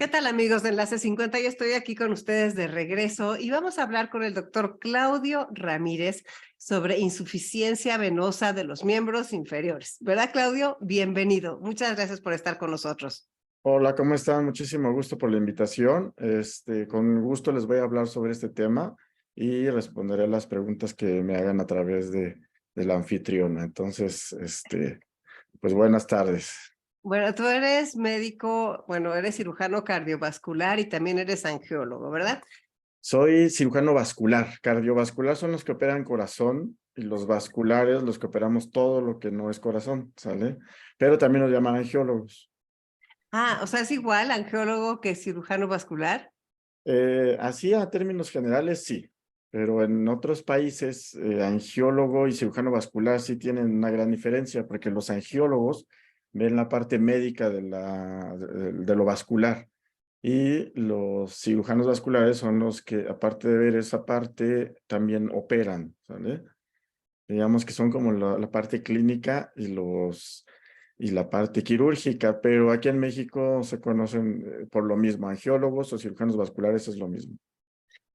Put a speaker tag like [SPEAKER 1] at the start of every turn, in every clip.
[SPEAKER 1] ¿Qué tal, amigos de Enlace 50? Yo estoy aquí con ustedes de regreso y vamos a hablar con el doctor Claudio Ramírez sobre insuficiencia venosa de los miembros inferiores. ¿Verdad, Claudio? Bienvenido. Muchas gracias por estar con nosotros.
[SPEAKER 2] Hola, ¿cómo están? Muchísimo gusto por la invitación. Con gusto les voy a hablar sobre este tema y responderé las preguntas que me hagan a través de la anfitriona. Entonces, pues buenas tardes.
[SPEAKER 1] Bueno, tú eres médico, bueno, eres cirujano cardiovascular y también eres angiólogo, ¿verdad?
[SPEAKER 2] Soy cirujano vascular. Cardiovascular son los que operan corazón y los vasculares los que operamos todo lo que no es corazón, ¿sale? Pero también nos llaman angiólogos.
[SPEAKER 1] Ah, o sea, ¿es igual angiólogo que cirujano vascular?
[SPEAKER 2] Así a términos generales, sí, pero en otros países, angiólogo y cirujano vascular sí tienen una gran diferencia, porque los angiólogos ven la parte médica de lo vascular y los cirujanos vasculares son los que, aparte de ver esa parte, también operan, ¿sale? Digamos que son como la parte clínica y la parte quirúrgica, pero aquí en México se conocen por lo mismo, angiólogos o cirujanos vasculares es lo mismo.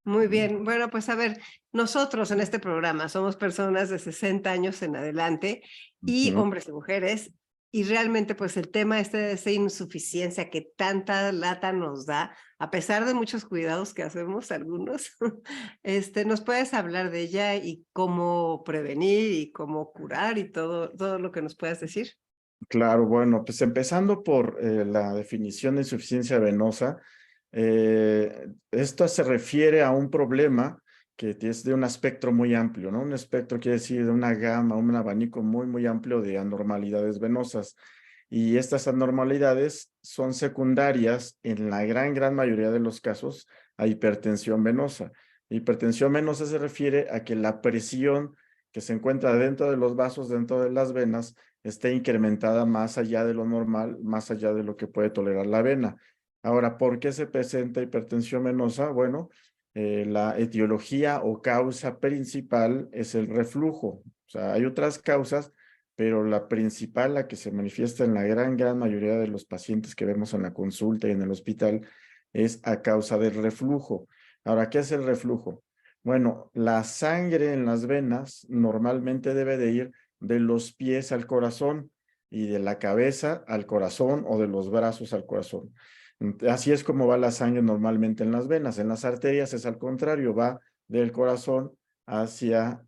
[SPEAKER 1] Muy bien. Bueno, pues a ver, nosotros en este programa somos personas de 60 años en adelante y
[SPEAKER 2] Ujú.
[SPEAKER 1] hombres y mujeres, y realmente pues el tema este de esa insuficiencia que tanta lata nos da, a pesar de muchos cuidados que hacemos algunos, ¿nos puedes hablar de ella y cómo prevenir y cómo curar y todo lo que nos puedas decir?
[SPEAKER 2] Claro, bueno, pues empezando por la definición de insuficiencia venosa, esto se refiere a un problema que es de un espectro muy amplio, ¿no? Un espectro quiere decir de una gama, un abanico muy amplio de anormalidades venosas. Y estas anormalidades son secundarias en la gran mayoría de los casos a hipertensión venosa. Hipertensión venosa se refiere a que la presión que se encuentra dentro de los vasos, dentro de las venas, esté incrementada más allá de lo normal, más allá de lo que puede tolerar la vena. Ahora, ¿por qué se presenta hipertensión venosa? Bueno, la etiología o causa principal es el reflujo. O sea, hay otras causas, pero la principal, la que se manifiesta en la gran mayoría de los pacientes que vemos en la consulta y en el hospital, es a causa del reflujo. Ahora, ¿qué es el reflujo? Bueno, la sangre en las venas normalmente debe de ir de los pies al corazón y de la cabeza al corazón o de los brazos al corazón. Así es como va la sangre normalmente en las venas. En las arterias es al contrario, va del corazón hacia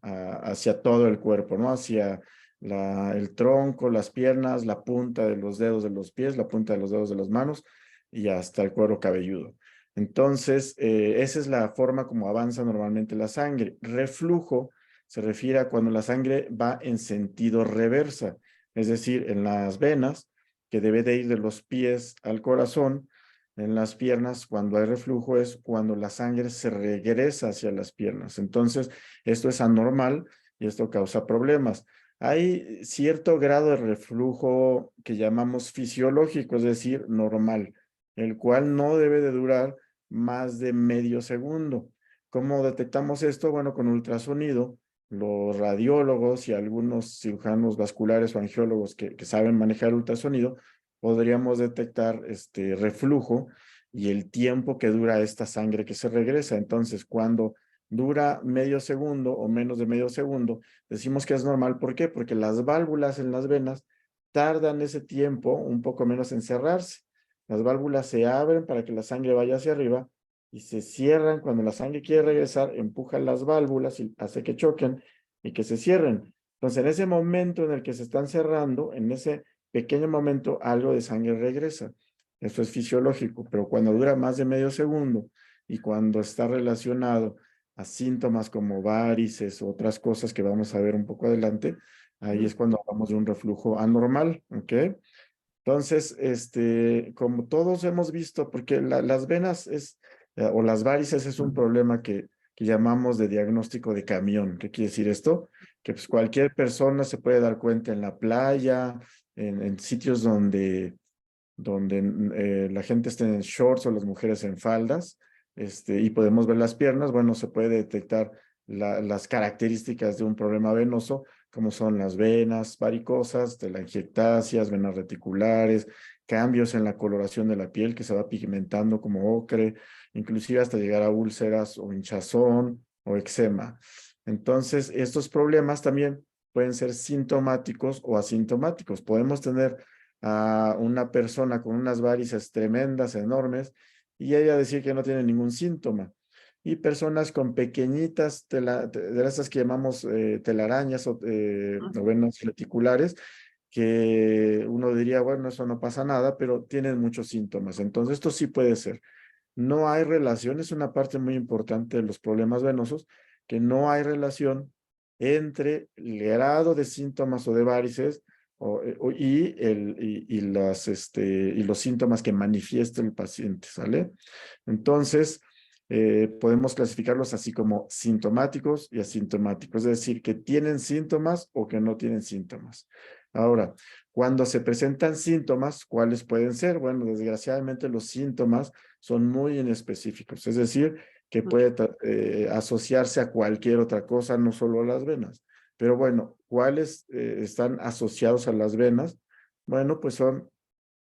[SPEAKER 2] todo el cuerpo, ¿no? Hacia el tronco, las piernas, la punta de los dedos de los pies, la punta de los dedos de las manos y hasta el cuero cabelludo. Entonces, esa es la forma como avanza normalmente la sangre. Reflujo se refiere a cuando la sangre va en sentido reversa, es decir, en las venas, que debe de ir de los pies al corazón. En las piernas, cuando hay reflujo, es cuando la sangre se regresa hacia las piernas. Entonces, esto es anormal y esto causa problemas. Hay cierto grado de reflujo que llamamos fisiológico, es decir, normal, el cual no debe de durar más de medio segundo. ¿Cómo detectamos esto? Bueno, con ultrasonido, los radiólogos y algunos cirujanos vasculares o angiólogos que saben manejar ultrasonido, podríamos detectar este reflujo y el tiempo que dura esta sangre que se regresa. Entonces, cuando dura medio segundo o menos de medio segundo, decimos que es normal. ¿Por qué? Porque las válvulas en las venas tardan ese tiempo un poco menos en cerrarse. Las válvulas se abren para que la sangre vaya hacia arriba y se cierran cuando la sangre quiere regresar, empujan las válvulas y hace que choquen y que se cierren. Entonces, en ese momento en el que se están cerrando, en ese pequeño momento, algo de sangre regresa. Eso es fisiológico, pero cuando dura más de medio segundo y cuando está relacionado a síntomas como varices o otras cosas que vamos a ver un poco adelante, ahí es cuando hablamos de un reflujo anormal, ¿ok? Entonces, como todos hemos visto, porque las venas o las varices es un problema que llamamos de diagnóstico de camión. ¿Qué quiere decir esto? Que pues cualquier persona se puede dar cuenta en la playa, en sitios donde la gente está en shorts o las mujeres en faldas, y podemos ver las piernas. Bueno, se puede detectar las características de un problema venoso, como son las venas varicosas, telangiectasias, venas reticulares, cambios en la coloración de la piel que se va pigmentando como ocre, inclusive hasta llegar a úlceras o hinchazón o eczema. Entonces, estos problemas también pueden ser sintomáticos o asintomáticos. Podemos tener a una persona con unas varices tremendas, enormes, y ella decir que no tiene ningún síntoma. Y personas con pequeñitas, de esas que llamamos telarañas o venas reticulares, que uno diría, bueno, eso no pasa nada, pero tienen muchos síntomas. Entonces, esto sí puede ser. No hay relación, es una parte muy importante de los problemas venosos, que no hay relación entre el grado de síntomas o de varices y los síntomas que manifiesta el paciente, ¿sale? Entonces, podemos clasificarlos así como sintomáticos y asintomáticos, es decir, que tienen síntomas o que no tienen síntomas. Ahora, cuando se presentan síntomas, ¿cuáles pueden ser? Bueno, desgraciadamente los síntomas son muy inespecíficos, es decir, que puede asociarse a cualquier otra cosa, no solo a las venas. Pero bueno, ¿cuáles están asociados a las venas? Bueno, pues son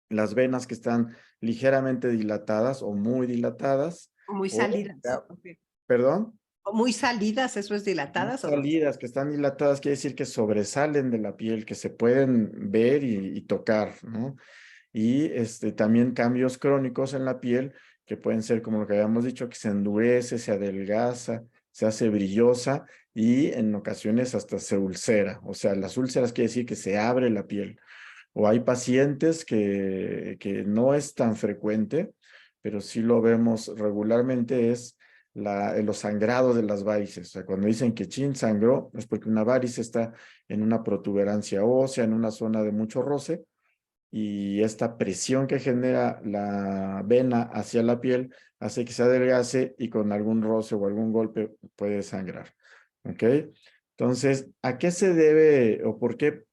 [SPEAKER 2] las venas que están ligeramente dilatadas o muy dilatadas,
[SPEAKER 1] Muy
[SPEAKER 2] o,
[SPEAKER 1] salidas. Ok.
[SPEAKER 2] perdón,
[SPEAKER 1] O muy salidas, ¿eso es
[SPEAKER 2] muy
[SPEAKER 1] dilatadas o no?
[SPEAKER 2] salidas, que están dilatadas, quiere decir que sobresalen de la piel, que se pueden ver y tocar, ¿no? Y también cambios crónicos en la piel, que pueden ser como lo que habíamos dicho, que se endurece, se adelgaza, se hace brillosa y en ocasiones hasta se ulcera. O sea, las úlceras quiere decir que se abre la piel. O hay pacientes que no es tan frecuente, pero sí lo vemos regularmente, es los sangrados de las varices. O sea, cuando dicen que chin sangró, es porque una varice está en una protuberancia ósea, en una zona de mucho roce, y esta presión que genera la vena hacia la piel hace que se adelgace y con algún roce o algún golpe puede sangrar. ¿Ok? Entonces, ¿a qué se debe o por qué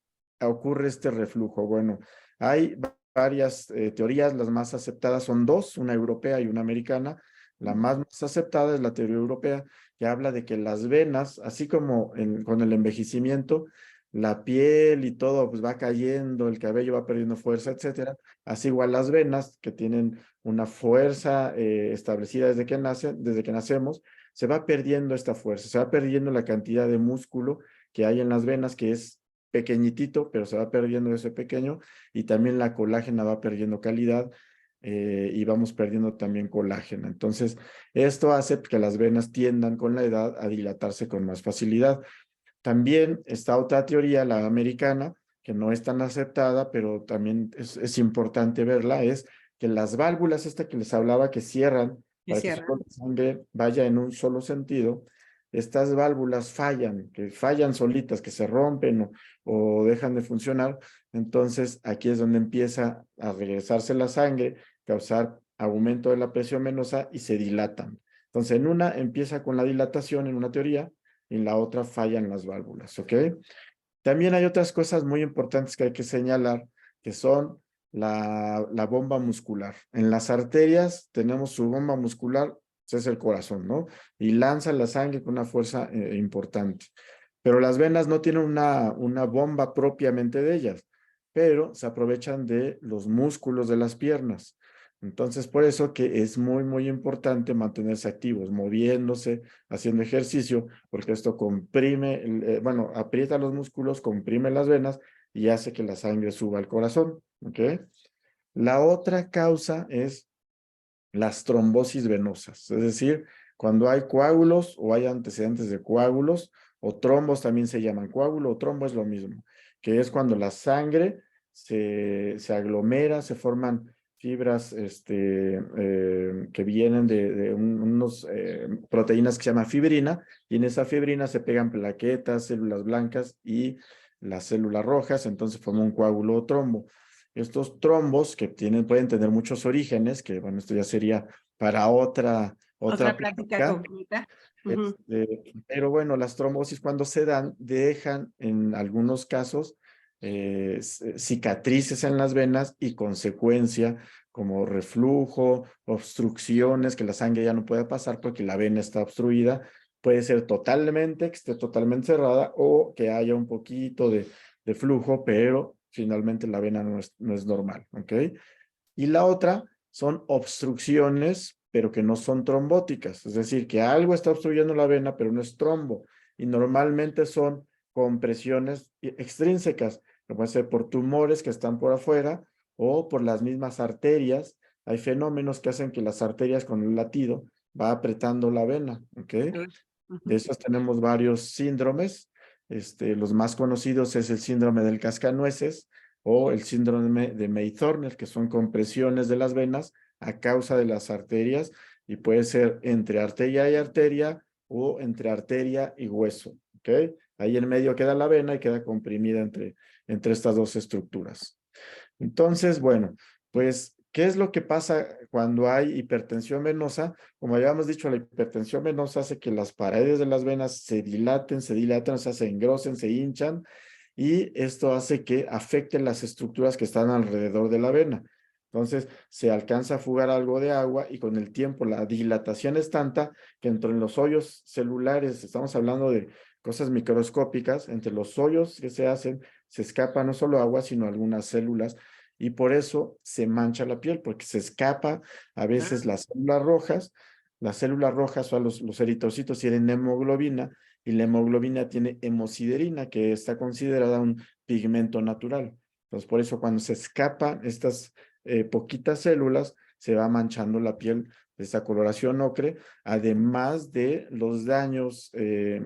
[SPEAKER 2] ocurre este reflujo? Bueno, hay varias teorías, las más aceptadas son dos, una europea y una americana. La más aceptada es la teoría europea, que habla de que las venas, así como con el envejecimiento, la piel y todo pues va cayendo, el cabello va perdiendo fuerza, etcétera. Así igual las venas, que tienen una fuerza establecida desde que nacemos, se va perdiendo esta fuerza, se va perdiendo la cantidad de músculo que hay en las venas, que es pequeñitito, pero se va perdiendo ese pequeño, y también la colágena va perdiendo calidad y vamos perdiendo también colágeno. Entonces, esto hace que las venas tiendan con la edad a dilatarse con más facilidad. También está otra teoría, la americana, que no es tan aceptada, pero también es importante verla, es que las válvulas, esta que les hablaba, que cierran
[SPEAKER 1] Y
[SPEAKER 2] para que
[SPEAKER 1] cierra.
[SPEAKER 2] solo la sangre vaya en un solo sentido, estas válvulas fallan, que fallan solitas, que se rompen o dejan de funcionar. Entonces, aquí es donde empieza a regresarse la sangre, causar aumento de la presión venosa y se dilatan. Entonces, en una empieza con la dilatación, en una teoría, y en la otra fallan las válvulas, ¿ok? También hay otras cosas muy importantes que hay que señalar, que son la bomba muscular. En las arterias tenemos su bomba muscular, ese es el corazón, ¿no? Y lanza la sangre con una fuerza importante. Pero las venas no tienen una bomba propiamente de ellas, pero se aprovechan de los músculos de las piernas. Entonces, por eso que es muy, muy importante mantenerse activos, moviéndose, haciendo ejercicio, porque esto comprime, bueno, aprieta los músculos, comprime las venas y hace que la sangre suba al corazón, ¿ok? La otra causa es las trombosis venosas, es decir, cuando hay coágulos o hay antecedentes de coágulos, o trombos también se llaman coágulo, o trombo es lo mismo, que es cuando la sangre se aglomera, se forman fibras que vienen de unos proteínas que se llama fibrina, y en esa fibrina se pegan plaquetas, células blancas y las células rojas, entonces forma un coágulo o trombo. Estos trombos que pueden tener muchos orígenes, que bueno, esto ya sería para otra
[SPEAKER 1] Otra plática
[SPEAKER 2] plática,
[SPEAKER 1] completa. Ujú.
[SPEAKER 2] pero bueno, las trombosis cuando se dan dejan en algunos casos cicatrices en las venas y consecuencia como reflujo, obstrucciones, que la sangre ya no puede pasar porque la vena está obstruida. Puede ser totalmente, que esté totalmente cerrada o que haya un poquito de flujo, pero finalmente la vena no es normal, ¿ok? Y la otra son obstrucciones, pero que no son trombóticas, es decir, que algo está obstruyendo la vena, pero no es trombo, y normalmente son compresiones extrínsecas, que pueden ser por tumores que están por afuera o por las mismas arterias. Hay fenómenos que hacen que las arterias con el latido va apretando la vena, ¿ok? De
[SPEAKER 1] Ujú.
[SPEAKER 2] esos tenemos varios síndromes. Los más conocidos es el síndrome del cascanueces o el síndrome de May-Thorner, que son compresiones de las venas a causa de las arterias y puede ser entre arteria y arteria o entre arteria y hueso, ¿ok? Ahí en medio queda la vena y queda comprimida entre estas dos estructuras. Entonces, bueno, pues, ¿qué es lo que pasa cuando hay hipertensión venosa? Como habíamos dicho, la hipertensión venosa hace que las paredes de las venas se dilaten, o sea, se engrosen, se hinchan, y esto hace que afecte las estructuras que están alrededor de la vena. Entonces, se alcanza a fugar algo de agua y con el tiempo la dilatación es tanta que entre los hoyos celulares, estamos hablando de cosas microscópicas, entre los hoyos que se hacen, se escapa no solo agua, sino algunas células y por eso se mancha la piel, porque se escapa a veces las células rojas o los eritrocitos tienen hemoglobina y la hemoglobina tiene hemosiderina, que está considerada un pigmento natural. Entonces, por eso cuando se escapan estas poquitas células, se va manchando la piel de esta coloración ocre, además de los daños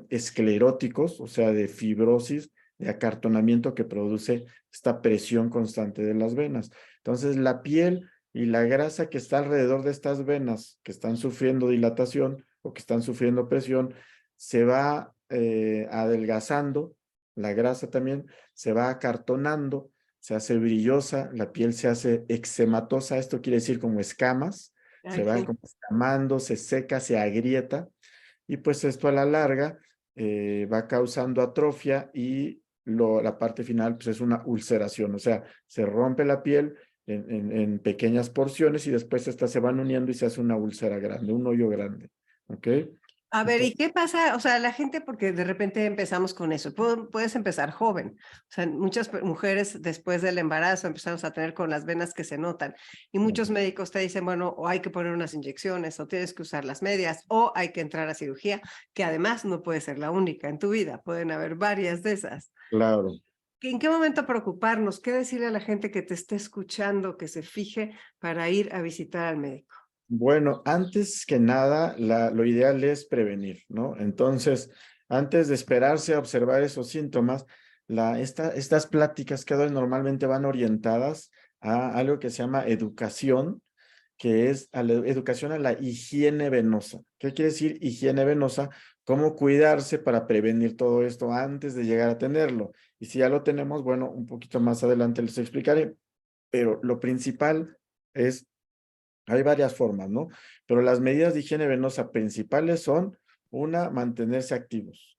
[SPEAKER 2] escleróticos, o sea, de fibrosis, de acartonamiento que produce esta presión constante de las venas. Entonces, la piel y la grasa que está alrededor de estas venas que están sufriendo dilatación o que están sufriendo presión, se va adelgazando, la grasa también se va acartonando, se hace brillosa, la piel se hace eczematosa, esto quiere decir como escamas, se
[SPEAKER 1] Ay,
[SPEAKER 2] va
[SPEAKER 1] sí.
[SPEAKER 2] como escamando, se seca, se agrieta, y pues esto a la larga va causando atrofia y la parte final pues es una ulceración, o sea, se rompe la piel en pequeñas porciones y después estas se van uniendo y se hace una úlcera grande, un hoyo grande, ¿ok?
[SPEAKER 1] A ver, ¿y
[SPEAKER 2] Entonces,
[SPEAKER 1] qué pasa? O sea, la gente, porque de repente empezamos con eso, puedes empezar joven. O sea, muchas mujeres después del embarazo empezamos a tener con las venas que se notan y muchos médicos te dicen, bueno, o hay que poner unas inyecciones o tienes que usar las medias o hay que entrar a cirugía, que además no puede ser la única en tu vida, pueden haber varias de esas.
[SPEAKER 2] claro.
[SPEAKER 1] ¿En qué momento preocuparnos? ¿Qué decirle a la gente que te esté escuchando, que se fije para ir a visitar al médico?
[SPEAKER 2] Bueno, antes que nada, lo ideal es prevenir, ¿no? Entonces, antes de esperarse a observar esos síntomas, estas pláticas que doy normalmente van orientadas a algo que se llama educación, que es a la educación a la higiene venosa. ¿Qué quiere decir higiene venosa? Cómo cuidarse para prevenir todo esto antes de llegar a tenerlo. Y si ya lo tenemos, bueno, un poquito más adelante les explicaré, pero lo principal es hay varias formas, ¿no? Pero las medidas de higiene venosa principales son, una, mantenerse activos,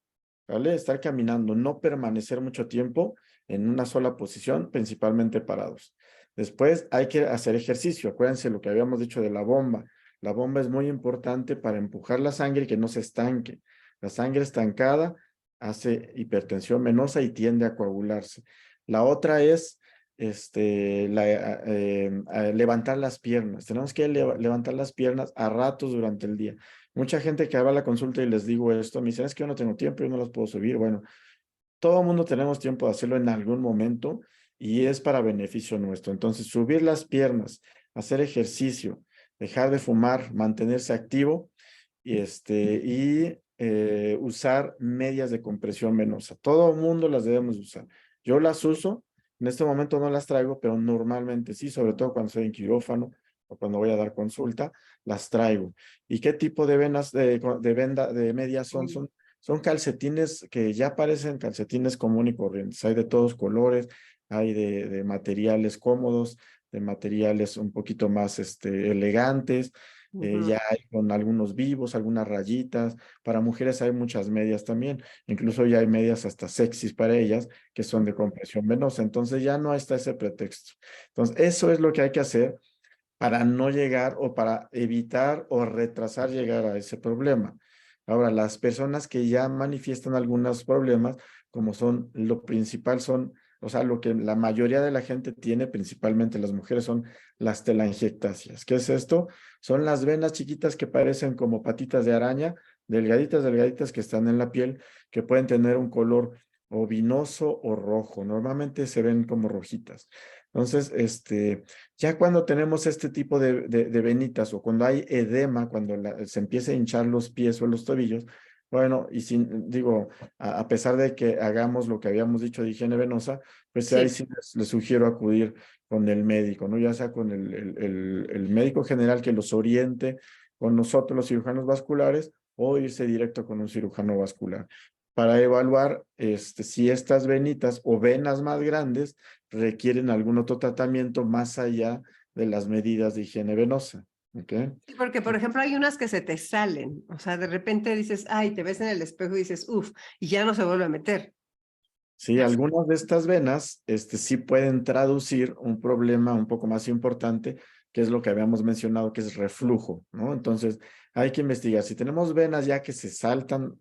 [SPEAKER 2] ¿vale? Estar caminando, no permanecer mucho tiempo en una sola posición, principalmente parados. Después hay que hacer ejercicio. Acuérdense lo que habíamos dicho de la bomba. La bomba es muy importante para empujar la sangre y que no se estanque. La sangre estancada hace hipertensión venosa y tiende a coagularse. La otra es levantar las piernas. Tenemos que levantar las piernas a ratos durante el día. Mucha gente que va a la consulta y les digo esto, me dicen, es que yo no tengo tiempo, yo no las puedo subir. Bueno, todo el mundo tenemos tiempo de hacerlo en algún momento y es para beneficio nuestro. Entonces, subir las piernas, hacer ejercicio, dejar de fumar, mantenerse activo y usar medias de compresión venosa. Todo el mundo las debemos usar. Yo las uso, en este momento no las traigo, pero normalmente sí, sobre todo cuando estoy en quirófano o cuando voy a dar consulta, las traigo. ¿Y qué tipo de venas de medias son? Son calcetines que ya parecen calcetines común y corrientes. Hay de todos colores, hay de materiales cómodos, de materiales un poquito más elegantes.
[SPEAKER 1] Ujú.
[SPEAKER 2] Ya hay con algunos vivos, algunas rayitas. Para mujeres hay muchas medias también. Incluso ya hay medias hasta sexys para ellas que son de compresión venosa. Entonces ya no está ese pretexto. Entonces eso es lo que hay que hacer para no llegar o para evitar o retrasar llegar a ese problema. Ahora, las personas que ya manifiestan algunos problemas, como son, lo principal son o sea, lo que la mayoría de la gente tiene, principalmente las mujeres, son las telangiectasias. ¿Qué es esto? Son las venas chiquitas que parecen como patitas de araña, delgaditas, delgaditas, que están en la piel, que pueden tener un color o vinoso o rojo. Normalmente se ven como rojitas. Entonces, ya cuando tenemos este tipo de venitas o cuando hay edema, cuando se empieza a hinchar los pies o los tobillos, bueno, y sin, digo, a pesar de que hagamos lo que habíamos dicho de higiene venosa, pues ahí
[SPEAKER 1] Sí.
[SPEAKER 2] sí les sugiero acudir con el médico, ¿no? Ya sea con el médico general que los oriente, con nosotros los cirujanos vasculares, o irse directo con un cirujano vascular para evaluar si estas venitas o venas más grandes requieren algún otro tratamiento más allá de las medidas de higiene venosa. ¿Ok?
[SPEAKER 1] Sí, porque, por ejemplo, hay unas que se te salen, o sea, de repente dices, ay, te ves en el espejo y dices, uff, y ya no se vuelve a meter.
[SPEAKER 2] Sí, algunas de estas venas sí pueden traducir un problema un poco más importante, que es lo que habíamos mencionado, que es reflujo, ¿no? Entonces, hay que investigar. Si tenemos venas ya que se saltan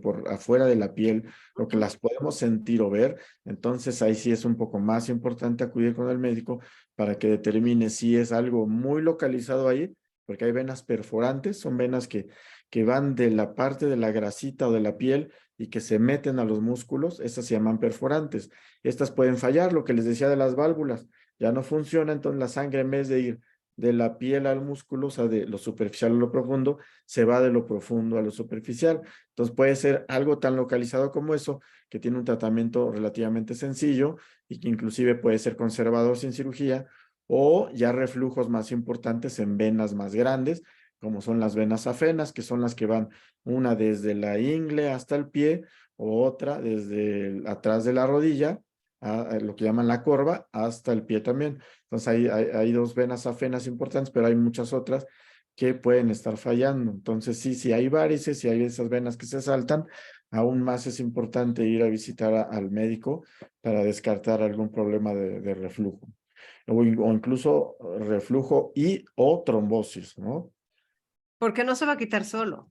[SPEAKER 2] por afuera de la piel o que las podemos sentir o ver, entonces ahí sí es un poco más importante acudir con el médico para que determine si es algo muy localizado ahí, porque hay venas perforantes, son venas que van de la parte de la grasita o de la piel y que se meten a los músculos, estas se llaman perforantes. Estas pueden fallar, lo que les decía de las válvulas, ya no funciona, entonces la sangre en vez de ir de la piel al músculo, o sea, de lo superficial a lo profundo, se va de lo profundo a lo superficial. Entonces puede ser algo tan localizado como eso, que tiene un tratamiento relativamente sencillo y que inclusive puede ser conservador sin cirugía, o ya reflujos más importantes en venas más grandes, como son las venas afenas, que son las que van una desde la ingle hasta el pie, o otra desde atrás de la rodilla, a lo que llaman la corva, hasta el pie también. Entonces hay dos venas afenas importantes, pero hay muchas otras que pueden estar fallando. Entonces, sí, si hay varices, si hay esas venas que se saltan, aún más es importante ir a visitar al médico para descartar algún problema de reflujo. O incluso reflujo y o trombosis, ¿no?
[SPEAKER 1] Porque no se va a quitar solo.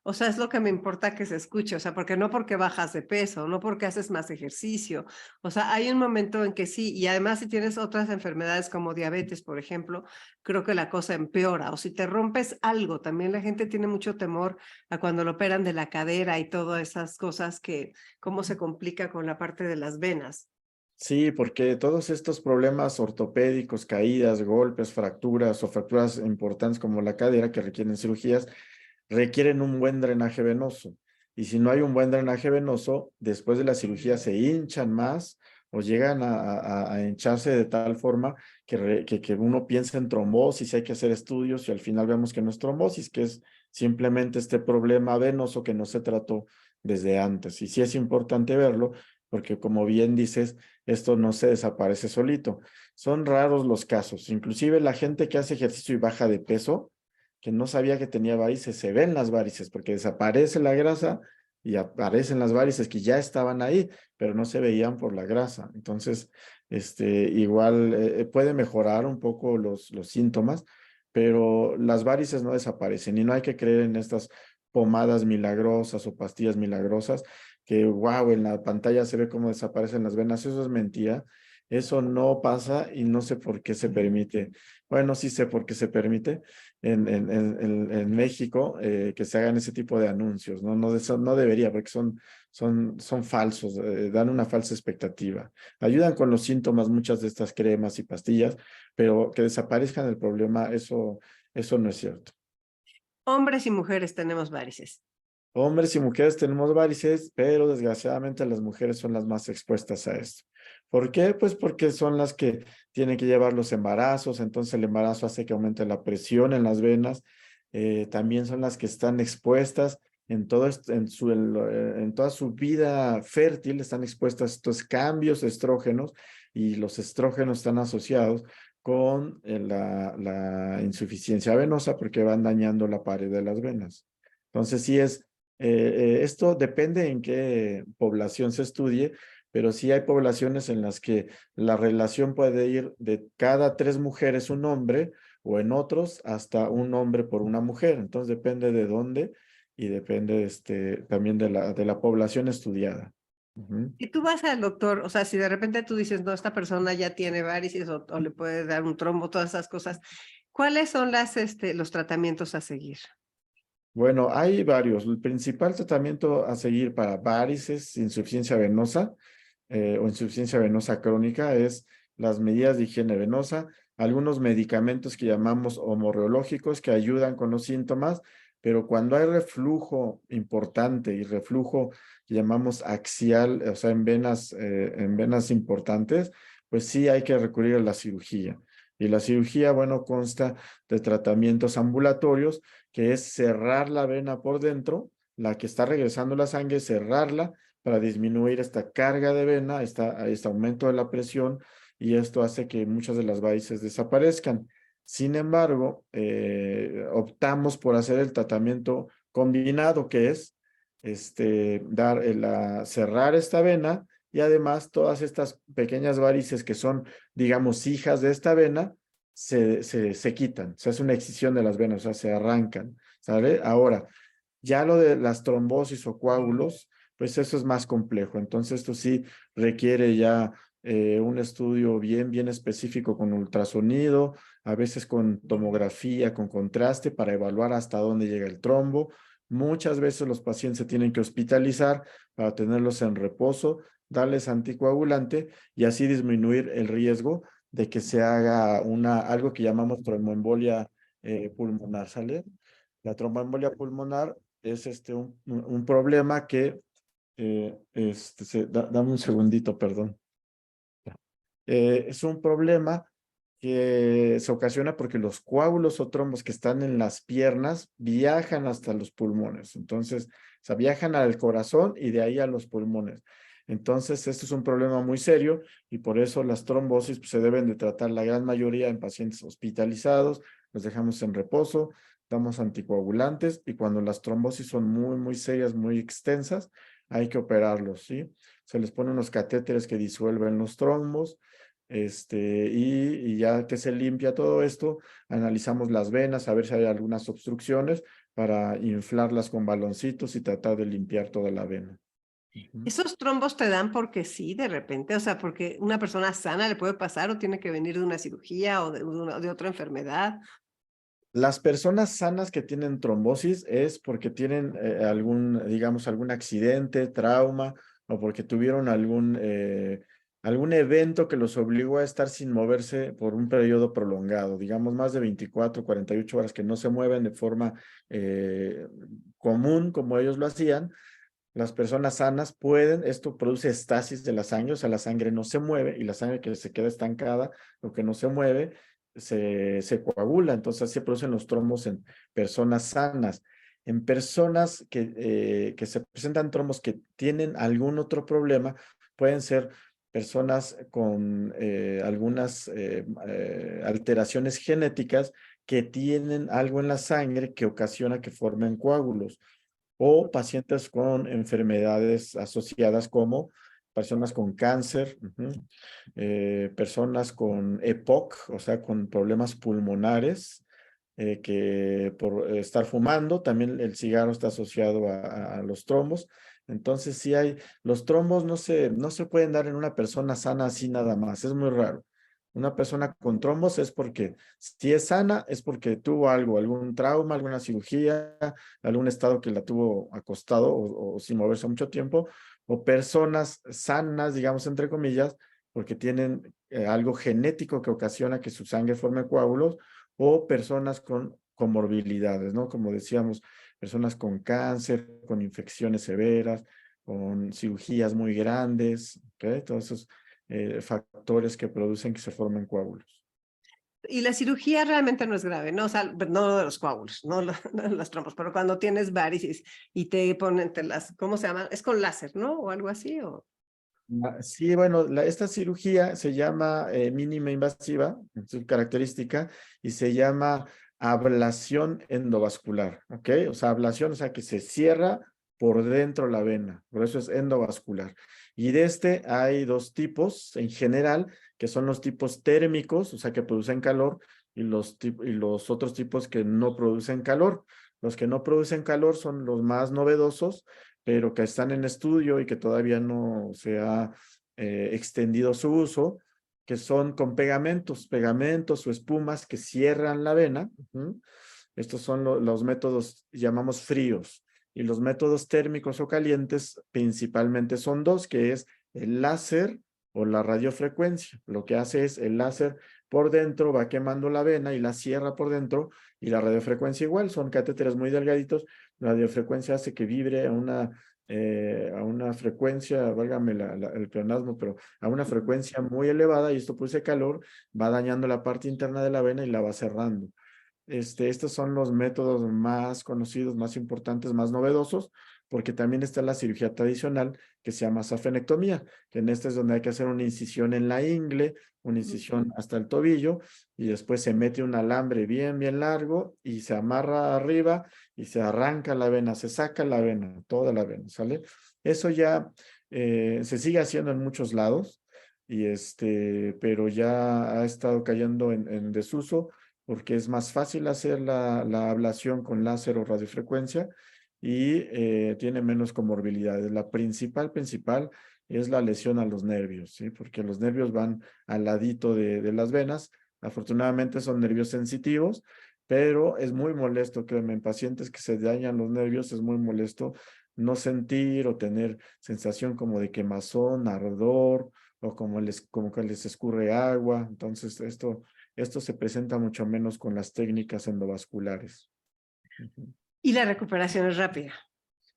[SPEAKER 1] O sea, es lo que me importa que se escuche, o sea, porque no porque bajas de peso, no porque haces más ejercicio. O sea, hay un momento en que sí, y además si tienes otras enfermedades como diabetes, por ejemplo, creo que la cosa empeora. O si te rompes algo, también la gente tiene mucho temor a cuando lo operan de la cadera y todas esas cosas que, cómo se complica con la parte de las venas.
[SPEAKER 2] Sí, porque todos estos problemas ortopédicos, caídas, golpes, fracturas o fracturas importantes como la cadera que requieren cirugías, requieren un buen drenaje venoso. Y si no hay un buen drenaje venoso, después de la cirugía se hinchan más o llegan a hincharse de tal forma que uno piensa en trombosis, hay que hacer estudios y al final vemos que no es trombosis, que es simplemente este problema venoso que no se trató desde antes. Y sí es importante verlo porque como bien dices, esto no se desaparece solito. Son raros los casos. Inclusive la gente que hace ejercicio y baja de peso, que no sabía que tenía varices, se ven las varices porque desaparece la grasa y aparecen las varices que ya estaban ahí, pero no se veían por la grasa. Entonces, igual puede mejorar un poco los síntomas, pero las varices no desaparecen y no hay que creer en estas pomadas milagrosas o pastillas milagrosas que, wow, en la pantalla se ve cómo desaparecen las venas. Eso es mentira. Eso no pasa y no sé por qué se permite. Bueno, sí sé por qué se permite en México que se hagan ese tipo de anuncios, ¿no? No, eso no debería, porque son falsos, dan una falsa expectativa. Ayudan con los síntomas muchas de estas cremas y pastillas, pero que desaparezcan el problema, eso no es cierto.
[SPEAKER 1] Hombres y mujeres tenemos varices.
[SPEAKER 2] Hombres y mujeres tenemos varices, pero desgraciadamente las mujeres son las más expuestas a esto. ¿Por qué? Pues porque son las que tienen que llevar los embarazos, entonces el embarazo hace que aumente la presión en las venas, también son las que están expuestas en todo en toda su vida fértil, están expuestas a estos cambios estrógenos y los estrógenos están asociados con la insuficiencia venosa porque van dañando la pared de las venas. Entonces sí esto depende en qué población se estudie, pero sí hay poblaciones en las que la relación puede ir de cada 3 mujeres un hombre o en otros hasta un hombre por una mujer. Entonces depende de dónde y depende también de la población estudiada. Ujú.
[SPEAKER 1] Si tú vas al doctor, o sea, si de repente tú dices, no, esta persona ya tiene varices o le puedes dar un trombo, todas esas cosas, ¿cuáles son los tratamientos a seguir?
[SPEAKER 2] Bueno, hay varios. El principal tratamiento a seguir para varices, insuficiencia venosa o insuficiencia venosa crónica es las medidas de higiene venosa, algunos medicamentos que llamamos homorreológicos que ayudan con los síntomas, pero cuando hay reflujo importante y reflujo que llamamos axial, o sea, en venas importantes, pues sí hay que recurrir a la cirugía. Y la cirugía, bueno, consta de tratamientos ambulatorios, que es cerrar la vena por dentro, la que está regresando la sangre, cerrarla para disminuir esta carga de vena, este aumento de la presión, y esto hace que muchas de las varices desaparezcan. Sin embargo, optamos por hacer el tratamiento combinado, que es cerrar esta vena y además todas estas pequeñas varices que son, digamos, hijas de esta vena, se quitan, se hace una excisión de las venas, o sea, se arrancan, ¿sale? Ahora, ya lo de las trombosis o coágulos, pues eso es más complejo. Entonces, esto sí requiere ya un estudio bien específico con ultrasonido, a veces con tomografía, con contraste, para evaluar hasta dónde llega el trombo. Muchas veces los pacientes se tienen que hospitalizar para tenerlos en reposo, darles anticoagulante y así disminuir el riesgo de que se haga algo que llamamos tromboembolia pulmonar, ¿sale? La tromboembolia pulmonar es un problema que, dame un segundito, perdón. Es un problema que se ocasiona porque los coágulos o trombos que están en las piernas viajan hasta los pulmones. Entonces, o sea, viajan al corazón y de ahí a los pulmones. Entonces, este es un problema muy serio y por eso las trombosis pues, se deben de tratar la gran mayoría en pacientes hospitalizados, los dejamos en reposo, damos anticoagulantes y cuando las trombosis son muy serias, muy extensas, hay que operarlos, ¿sí? Se les pone unos catéteres que disuelven los trombos, y ya que se limpia todo esto, analizamos las venas a ver si hay algunas obstrucciones para inflarlas con baloncitos y tratar de limpiar toda la vena. Ujú.
[SPEAKER 1] ¿Esos trombos te dan porque sí, de repente? O sea, porque una persona sana le puede pasar o tiene que venir de una cirugía o de otra enfermedad.
[SPEAKER 2] Las personas sanas que tienen trombosis es porque tienen digamos, algún accidente, trauma o porque tuvieron algún evento que los obligó a estar sin moverse por un periodo prolongado, digamos más de 24, 48 horas que no se mueven de forma común como ellos lo hacían. Las personas sanas esto produce estasis de la sangre, o sea, la sangre no se mueve y la sangre que se queda estancada o que no se mueve, se coagula. Entonces, así se producen los trombos en personas sanas. En personas que se presentan trombos que tienen algún otro problema, pueden ser personas con algunas alteraciones genéticas que tienen algo en la sangre que ocasiona que formen coágulos o pacientes con enfermedades asociadas como personas con cáncer, personas con EPOC, o sea, con problemas pulmonares, que por estar fumando, también el cigarro está asociado a los trombos. Entonces, sí los trombos no se pueden dar en una persona sana así nada más, es muy raro. Una persona con trombos es porque, si es sana, es porque tuvo algún trauma, alguna cirugía, algún estado que la tuvo acostado o sin moverse mucho tiempo, o personas sanas, digamos, entre comillas, porque tienen algo genético que ocasiona que su sangre forme coágulos, o personas con comorbilidades, ¿no? Como decíamos, personas con cáncer, con infecciones severas, con cirugías muy grandes, ¿ok? Todos esos factores que producen que se formen coágulos.
[SPEAKER 1] Y la cirugía realmente no es grave, ¿no? O sea, no de los coágulos, no, no de los trombos, pero cuando tienes varices y te ponen ¿cómo se llama? Es con láser, ¿no? O algo así, o...
[SPEAKER 2] Sí, bueno, esta cirugía se llama mínima invasiva, en su característica, y se llama ablación endovascular, ¿ok? O sea, ablación, o sea, que se cierra por dentro la vena, por eso es endovascular. Y de hay dos tipos en general, que son los tipos térmicos, o sea, que producen calor, y los otros tipos que no producen calor. Los que no producen calor son los más novedosos, pero que están en estudio y que todavía no se ha extendido su uso, que son con pegamentos o espumas que cierran la vena. Estos son los métodos, llamamos fríos, y los métodos térmicos o calientes principalmente son dos, que es el láser o la radiofrecuencia. Lo que hace es el láser por dentro va quemando la vena y la cierra por dentro, y la radiofrecuencia igual, son catéteres muy delgaditos. La radiofrecuencia hace que vibre a una frecuencia, válgame el pleonasmo, pero a una frecuencia muy elevada, y esto produce calor, va dañando la parte interna de la vena y la va cerrando. Estos son los métodos más conocidos, más importantes, más novedosos, porque también está la cirugía tradicional que se llama safenectomía, que en este es donde hay que hacer una incisión en la ingle, una incisión hasta el tobillo, y después se mete un alambre bien largo y se amarra arriba y se arranca la vena, se saca la vena, toda la vena, ¿sale? Eso ya se sigue haciendo en muchos lados, pero ya ha estado cayendo en desuso, porque es más fácil hacer la ablación con láser o radiofrecuencia, y tiene menos comorbilidades. La principal es la lesión a los nervios, ¿sí? Porque los nervios van al ladito de las venas. Afortunadamente son nervios sensitivos, pero es muy molesto, créeme, en pacientes que se dañan los nervios es muy molesto no sentir o tener sensación como de quemazón, ardor, o como que les escurre agua. Entonces, esto se presenta mucho menos con las técnicas endovasculares.
[SPEAKER 1] Y la recuperación es rápida.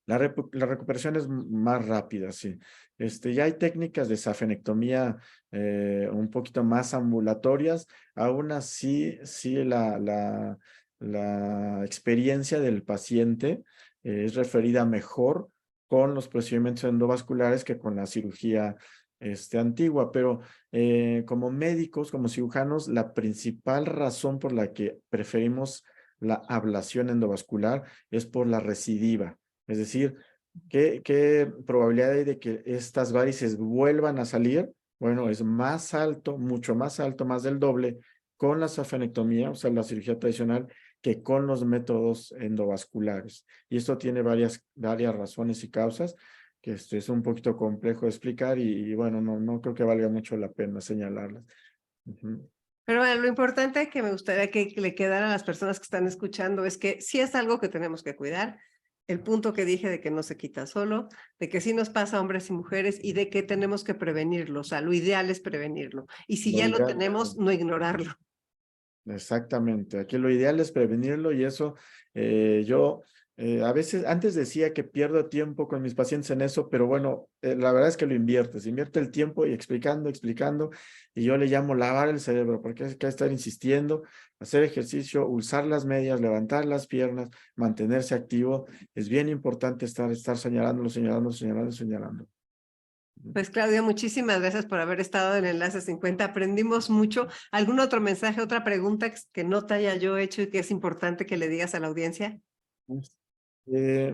[SPEAKER 2] La recuperación es más rápida, sí. Ya hay técnicas de safenectomía un poquito más ambulatorias. Aún así, sí, la experiencia del paciente es referida mejor con los procedimientos endovasculares que con la cirugía antigua. Pero como médicos, como cirujanos, la principal razón por la que preferimos la ablación endovascular es por la recidiva. Es decir, ¿qué probabilidad hay de que estas varices vuelvan a salir? Bueno, es más alto, mucho más alto, más del doble con la safenectomía, o sea, la cirugía tradicional, que con los métodos endovasculares. Y esto tiene varias razones y causas, que es un poquito complejo de explicar, y bueno, no creo que valga mucho la pena señalarlas.
[SPEAKER 1] Pero bueno, lo importante que me gustaría que le quedara a las personas que están escuchando es que sí es algo que tenemos que cuidar. El punto que dije de que no se quita solo, de que sí nos pasa a hombres y mujeres y de que tenemos que prevenirlo. O sea, lo ideal es prevenirlo. Y si
[SPEAKER 2] Lo
[SPEAKER 1] ya lo
[SPEAKER 2] ideal,
[SPEAKER 1] tenemos, no ignorarlo.
[SPEAKER 2] exactamente. Aquí lo ideal es prevenirlo, y eso yo a veces antes decía que pierdo tiempo con mis pacientes en eso, pero bueno, la verdad es que lo invierte el tiempo y explicando, y yo le llamo lavar el cerebro, porque hay que estar insistiendo, hacer ejercicio, usar las medias, levantar las piernas, mantenerse activo. Es bien importante estar señalando.
[SPEAKER 1] Pues Claudia, muchísimas gracias por haber estado en Enlace 50. Aprendimos mucho. ¿Algún otro mensaje, otra pregunta que no te haya yo hecho y que es importante que le digas a la audiencia?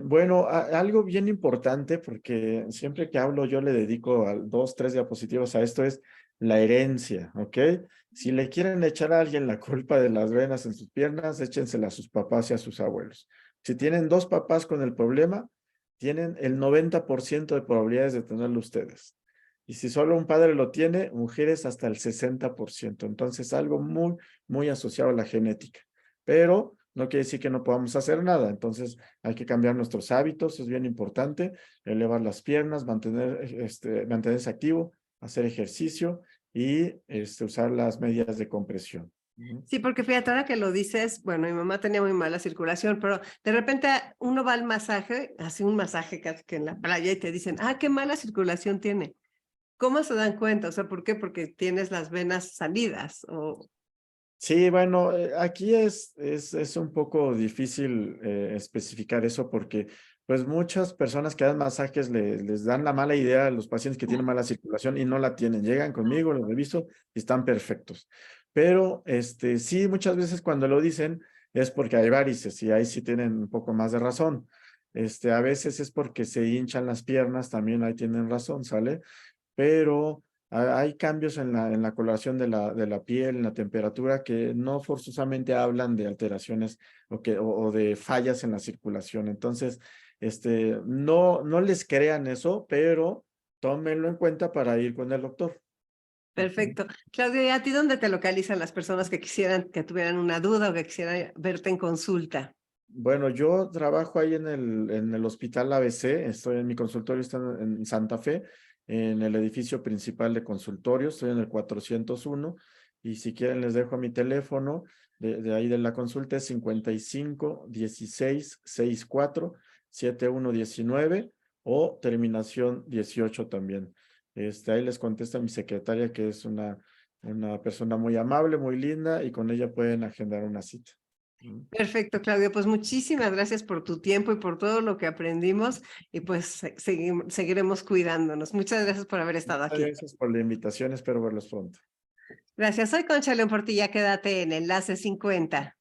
[SPEAKER 2] Bueno, algo bien importante, porque siempre que hablo yo le dedico 2, 3 diapositivas a esto, es la herencia, ¿ok? Si le quieren echar a alguien la culpa de las venas en sus piernas, échensela a sus papás y a sus abuelos. Si tienen 2 papás con el problema, tienen el 90% de probabilidades de tenerlo ustedes. Y si solo un padre lo tiene, mujeres hasta el 60%. Entonces, algo muy asociado a la genética. Pero no quiere decir que no podamos hacer nada. Entonces, hay que cambiar nuestros hábitos, es bien importante, elevar las piernas, mantenerse activo, hacer ejercicio y usar las medidas de compresión.
[SPEAKER 1] Sí, porque fíjate, ahora que lo dices, bueno, mi mamá tenía muy mala circulación, pero de repente uno va al masaje, hace un masaje casi que en la playa y te dicen, ah, qué mala circulación tiene. ¿Cómo se dan cuenta? O sea, ¿por qué? Porque tienes las venas salidas o...
[SPEAKER 2] Sí, bueno, aquí es un poco difícil especificar eso, porque pues muchas personas que dan masajes les dan la mala idea a los pacientes que tienen mala circulación y no la tienen. Llegan conmigo, los reviso y están perfectos. Pero sí, muchas veces cuando lo dicen es porque hay varices, y ahí sí tienen un poco más de razón. A veces es porque se hinchan las piernas, también ahí tienen razón, ¿sale? Pero hay cambios en la coloración de la piel, en la temperatura, que no forzosamente hablan de alteraciones o de fallas en la circulación. Entonces, no les crean eso, pero tómenlo en cuenta para ir con el doctor.
[SPEAKER 1] Perfecto. Claudio, ¿y a ti dónde te localizan las personas que quisieran, que tuvieran una duda o que quisieran verte en consulta?
[SPEAKER 2] Bueno, yo trabajo ahí en el Hospital ABC, mi consultorio está en Santa Fe, en el edificio principal de consultorio, estoy en el 401, y si quieren les dejo mi teléfono de ahí de la consulta, es 55 16 64 71 19 o terminación 18 también. Ahí les contesta mi secretaria, que es una persona muy amable, muy linda, y con ella pueden agendar una cita.
[SPEAKER 1] Perfecto, Claudio. Pues muchísimas gracias por tu tiempo y por todo lo que aprendimos y pues seguiremos cuidándonos. Muchas gracias por haber estado
[SPEAKER 2] Muchas
[SPEAKER 1] aquí.
[SPEAKER 2] gracias por la invitación, espero verlos pronto.
[SPEAKER 1] Gracias. Soy Concha León Portilla. Quédate en Enlace 50.